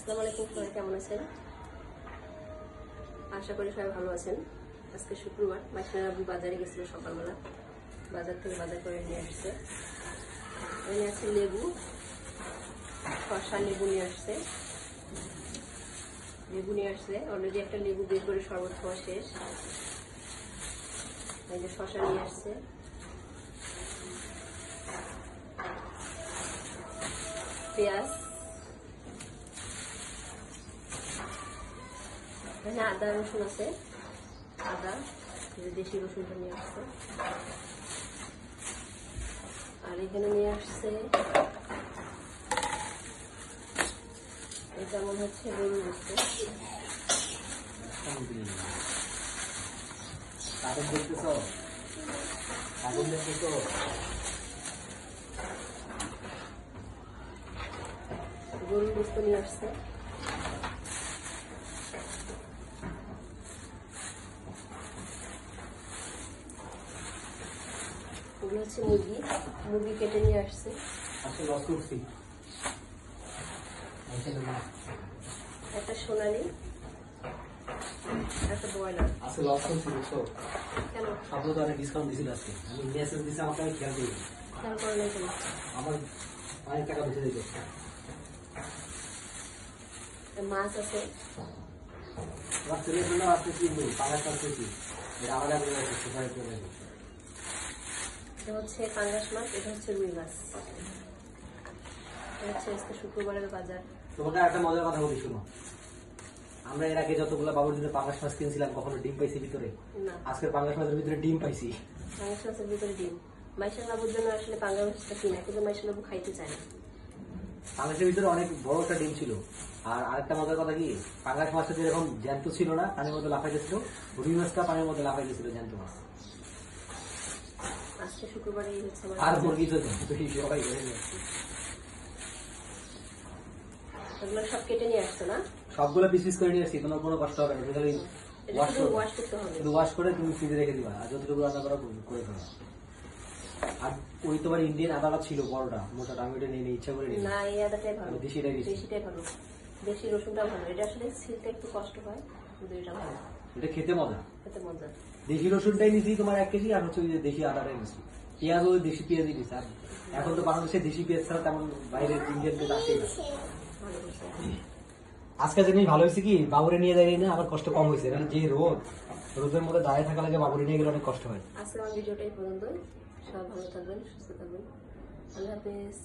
আসসালামু আলাইকুম, সবাই কেমন আছেন? আশা করি সবাই ভালো আছেন। আজকে শুক্রবার, মাইশার আব্বু বাজারে গেছিল সকালবেলা, বাজার থেকে বাজার করে নিয়ে আসছে। এনে আছে লেবু, শসা, লেবু নিয়ে আসছে। অলরেডি একটা লেবু বের করে শরবত খাওয়া শেষ। এই যে শসা নিয়ে আসছে, পেঁয়াজ, এখানে আদা রসুন আছে, আদা দেশি রসুনটা নিয়ে আসছে। আর এখানে নিয়ে আসছে এটা মনে হচ্ছে গরুর গোশত। গরুর গোশত নিয়ে আসছে। এগুলো হচ্ছে মুরগি কেটে নিয়ে আসছে। একটা সোনালি, একটা ব্রয়লার। আজকে লস করছি বুঝছো? কেন? সব তো অনেক ডিসকাউন্ট দিছিল আজকে। আমি মেসেজ দিছি, আমাকে আমি খেয়াল করি। খেয়াল করে নাই কেন? আমার অনেক টাকা বেঁচে দিত। মাছ আছে, আমার ছেলের জন্য আজকে কিনবো, পাঁচ টাকা করছি। এটা আলাদা করে রাখছি, সেপারেট করে রাখছি। এটা হচ্ছে পাঙ্গাস মাছ, এটা হচ্ছে রুই মাছ। এটা হচ্ছে আজকে শুক্রবারের বাজার। তোমাকে একটা মজার কথা বলি, শোনো। আমরা এর আগে যতগুলো বাবুর জন্য পাঙ্গাস মাছ কিনছিলাম, কখনো ডিম পাইছি ভিতরে? না, আজকের পাঙ্গাস মাছের ভিতরে ডিম পাইছি। পাঙ্গাস মাছের ভিতরে ডিম। মাইশার বাবুর জন্য আসলে পাঙ্গাস মাছটা কিনা, কিন্তু মাইশার বাবু খাইতে চায় না। পাঙ্গাসের ভিতরে অনেক বড় একটা ডিম ছিল। আর আরেকটা মজার কথা কি, পাঙ্গাস মাছটা যেরকম জ্যান্ত ছিল না, পানির মধ্যে লাফাই গেছিল, রুই মাছটা পানির মধ্যে লাফাই গেছিল, জ্যান্ত মাছ। আজকে শুক্রবারে এই হচ্ছে আর মুরগি তো সবাই ধরে নিয়েছে। এগুলো সব কেটে নিয়ে আসতো না? সবগুলো পিস পিস করে নিয়ে আসছি, তোমার কোনো কষ্ট হবে না। তুমি খালি ওয়াশ শুধু ওয়াশ করতে হবে। শুধু ওয়াশ করে তুমি ফ্রিজে রেখে দিবা, আর যতটুকু রান্না করা করে ফেলা। আর ওই তোমার ইন্ডিয়ান আদাটা ছিল বড়টা, মোটাটা, আমি ওটা নিয়ে ইচ্ছা করে নিই না, এই আদাটাই ভালো, দেশিটাই দিচ্ছি। দেশিটাই ভালো, দেশি রসুনটা ভালো। এটা আসলে ছিলতে একটু কষ্ট হয়, কিন্তু এটা ভালো, এটা খেতে মজা। খেতে মজা। দেশি রসুনটাই নিছি তোমার 1 কেজি, আর হচ্ছে ওই যে দেশি আদাটাই নিছি। পেঁয়াজ, ওই দেশি পেঁয়াজই নিছি। আর এখন তো বাংলাদেশে দেশি পেঁয়াজ ছাড়া তেমন বাইরের ইন্ডিয়ান পেঁয়াজ আসেই না। ভালো হয়েছে। আজকে জিনিস ভালো হয়েছে কি, বাবুরে নিয়ে যাই না, আমার কষ্ট কম হয়েছে। কারণ যে রোদের মধ্যে দাঁড়িয়ে থাকা লাগে, বাবুরে নিয়ে গেলে অনেক কষ্ট হয়। আজকে আমার ভিডিওটাই পর্যন্ত। সবাই ভালো থাকবেন, সুস্থ থাকবেন। আল্লাহ হাফেজ।